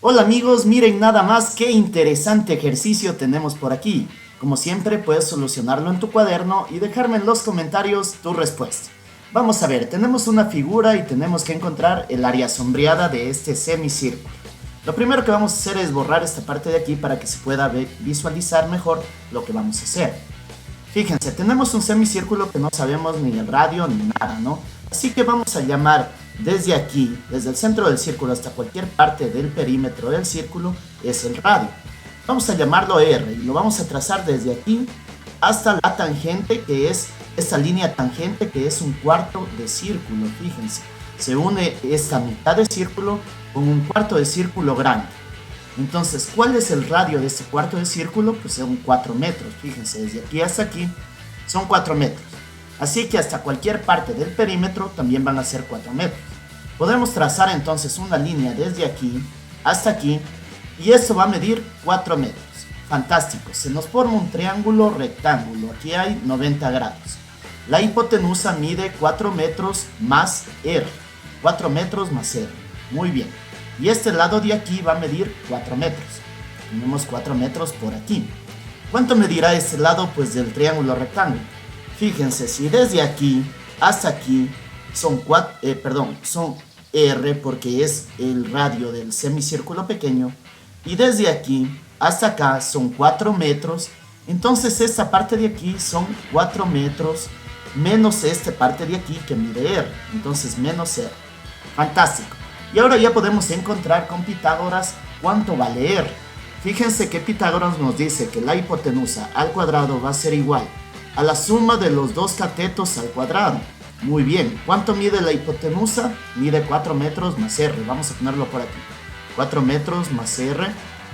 Hola amigos, miren nada más qué interesante ejercicio tenemos por aquí. Como siempre puedes solucionarlo en tu cuaderno y dejarme en los comentarios tu respuesta. Vamos a ver, tenemos una figura y tenemos que encontrar el área sombreada de este semicírculo. Lo primero que vamos a hacer es borrar esta parte de aquí para que se pueda visualizar mejor lo que vamos a hacer. Fíjense, tenemos un semicírculo que no sabemos ni el radio ni nada, ¿no? Así que vamos a llamar desde aquí, desde el centro del círculo hasta cualquier parte del perímetro del círculo, es el radio. Vamos a llamarlo R y lo vamos a trazar desde aquí hasta la tangente, que es esta línea tangente, que es un cuarto de círculo. Fíjense, se une esta mitad de círculo con un cuarto de círculo grande. Entonces, ¿cuál es el radio de este cuarto de círculo? Pues son 4 metros. Fíjense, desde aquí hasta aquí son 4 metros. Así que hasta cualquier parte del perímetro también van a ser 4 metros. Podemos trazar entonces una línea desde aquí hasta aquí y esto va a medir 4 metros. Fantástico, se nos forma un triángulo rectángulo. Aquí hay 90 grados. La hipotenusa mide 4 metros más R. 4 metros más R. Muy bien. Y este lado de aquí va a medir 4 metros. Tenemos 4 metros por aquí. ¿Cuánto medirá este lado pues del triángulo rectángulo? Fíjense, si desde aquí hasta aquí son R, porque es el radio del semicírculo pequeño, y desde aquí hasta acá son 4 metros, entonces esta parte de aquí son 4 metros menos esta parte de aquí que mide R, entonces menos R. Fantástico. Y ahora ya podemos encontrar con Pitágoras cuánto vale R. Fíjense que Pitágoras nos dice que la hipotenusa al cuadrado va a ser igual a la suma de los dos catetos al cuadrado. Muy bien, ¿cuánto mide la hipotenusa? Mide 4 metros más R, vamos a ponerlo por aquí. 4 metros más R,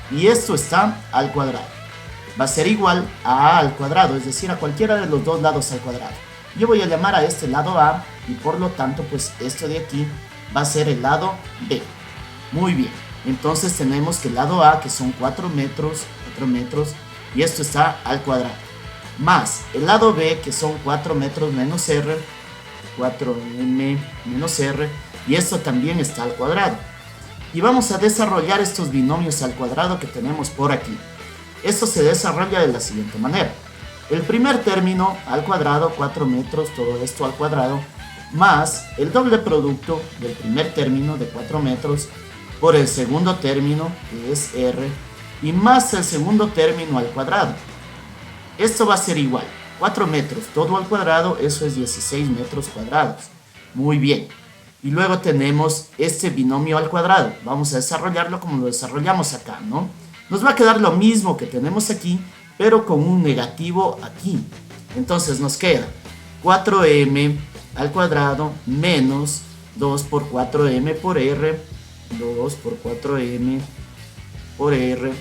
y esto está al cuadrado. Va a ser igual a al cuadrado, es decir, a cualquiera de los dos lados al cuadrado. Yo voy a llamar a este lado A, y por lo tanto, pues esto de aquí va a ser el lado B. Muy bien, entonces tenemos que el lado A, que son 4 metros, y esto está al cuadrado, más el lado B, que son 4 metros menos R, 4m menos R, y esto también está al cuadrado. Y vamos a desarrollar estos binomios al cuadrado que tenemos por aquí. Esto se desarrolla de la siguiente manera. El primer término al cuadrado, 4 metros, todo esto al cuadrado, más el doble producto del primer término de 4 metros por el segundo término, que es R, y más el segundo término al cuadrado. Esto va a ser igual, 4 metros todo al cuadrado, eso es 16 metros cuadrados. Muy bien. Y luego tenemos este binomio al cuadrado. Vamos a desarrollarlo como lo desarrollamos acá, ¿no? Nos va a quedar lo mismo que tenemos aquí, pero con un negativo aquí. Entonces nos queda 4m al cuadrado menos 2 por 4m por r, 2 por 4m por r,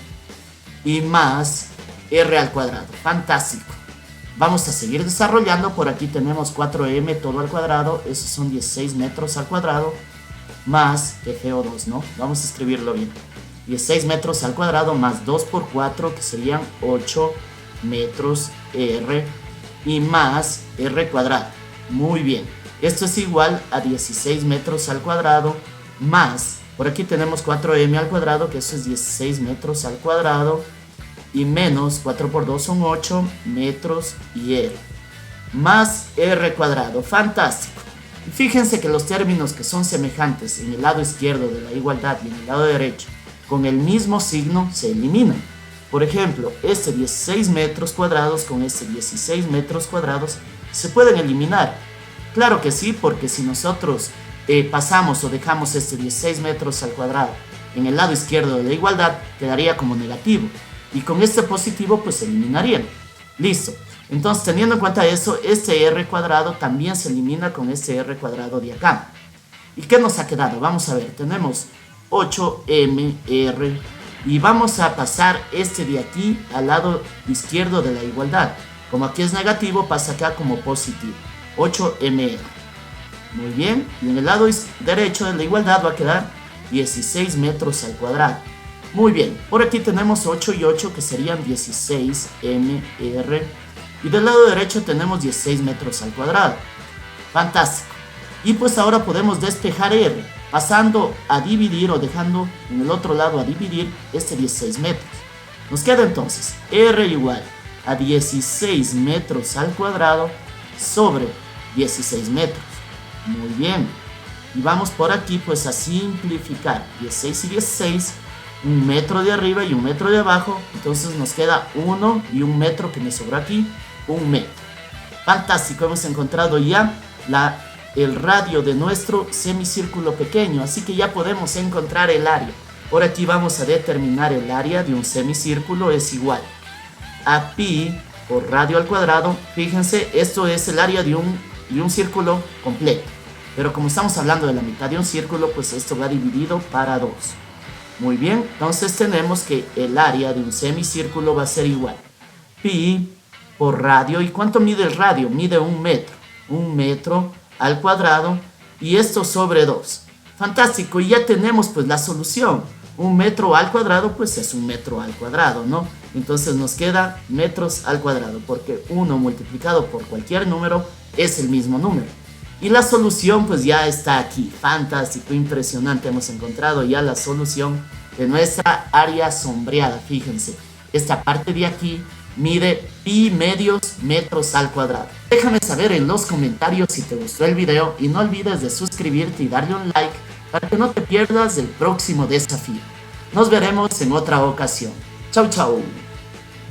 y más r al cuadrado. Fantástico. Vamos a seguir desarrollando. Por aquí tenemos 4m todo al cuadrado, esos son 16 metros al cuadrado, más, que feo 2, ¿no? Vamos a escribirlo bien. 16 metros al cuadrado más 2 por 4, que serían 8 metros r, y más r cuadrado. Muy bien, esto es igual a 16 metros al cuadrado más, por aquí tenemos 4m al cuadrado, que eso es 16 metros al cuadrado, y menos 4 por 2 son 8 metros y r, más r cuadrado. Fantástico. Y fíjense que los términos que son semejantes en el lado izquierdo de la igualdad y en el lado derecho con el mismo signo se eliminan. Por ejemplo, este 16 metros cuadrados con este 16 metros cuadrados se pueden eliminar. Claro que sí, porque si nosotros pasamos o dejamos este 16 metros al cuadrado en el lado izquierdo de la igualdad, quedaría como negativo. Y con este positivo pues se eliminarían. Listo. Entonces, teniendo en cuenta eso, este r cuadrado también se elimina con este r cuadrado de acá. ¿Y qué nos ha quedado? Vamos a ver, tenemos 8mr y vamos a pasar este de aquí al lado izquierdo de la igualdad. Como aquí es negativo, pasa acá como positivo. 8mr. Muy bien. Y en el lado derecho de la igualdad va a quedar 16 metros al cuadrado. Muy bien, por aquí tenemos 8 y 8, que serían 16mr, y del lado derecho tenemos 16 metros al cuadrado. Fantástico. Y pues ahora podemos despejar r. pasando a dividir o dejando en el otro lado a dividir este 16 metros. Nos queda entonces R igual a 16 metros al cuadrado sobre 16 metros. Muy bien. Y vamos por aquí pues a simplificar. 16 y 16, un metro de arriba y un metro de abajo. Entonces nos queda 1 y un metro que me sobró aquí, 1 metro. Fantástico, hemos encontrado ya el radio de nuestro semicírculo pequeño. Así que ya podemos encontrar el área. Por aquí vamos a determinar el área de un semicírculo es igual a pi por radio al cuadrado. Fíjense, esto es el área de un círculo completo. Pero como estamos hablando de la mitad de un círculo, pues esto va dividido para 2. Muy bien, entonces tenemos que el área de un semicírculo va a ser igual pi por radio. ¿Y cuánto mide el radio? Mide 1 metro. 1 metro al cuadrado y esto sobre 2. Fantástico, y ya tenemos pues la solución. 1 metro al cuadrado pues es 1 metro al cuadrado, ¿no? Entonces nos queda metros al cuadrado porque 1 multiplicado por cualquier número es el mismo número. Y la solución pues ya está aquí. Fantástico, impresionante. Hemos encontrado ya la solución de nuestra área sombreada. Fíjense, esta parte de aquí mide pi medios metros al cuadrado. Déjame saber en los comentarios si te gustó el video y no olvides de suscribirte y darle un like para que no te pierdas el próximo desafío. Nos veremos en otra ocasión. Chau, chau.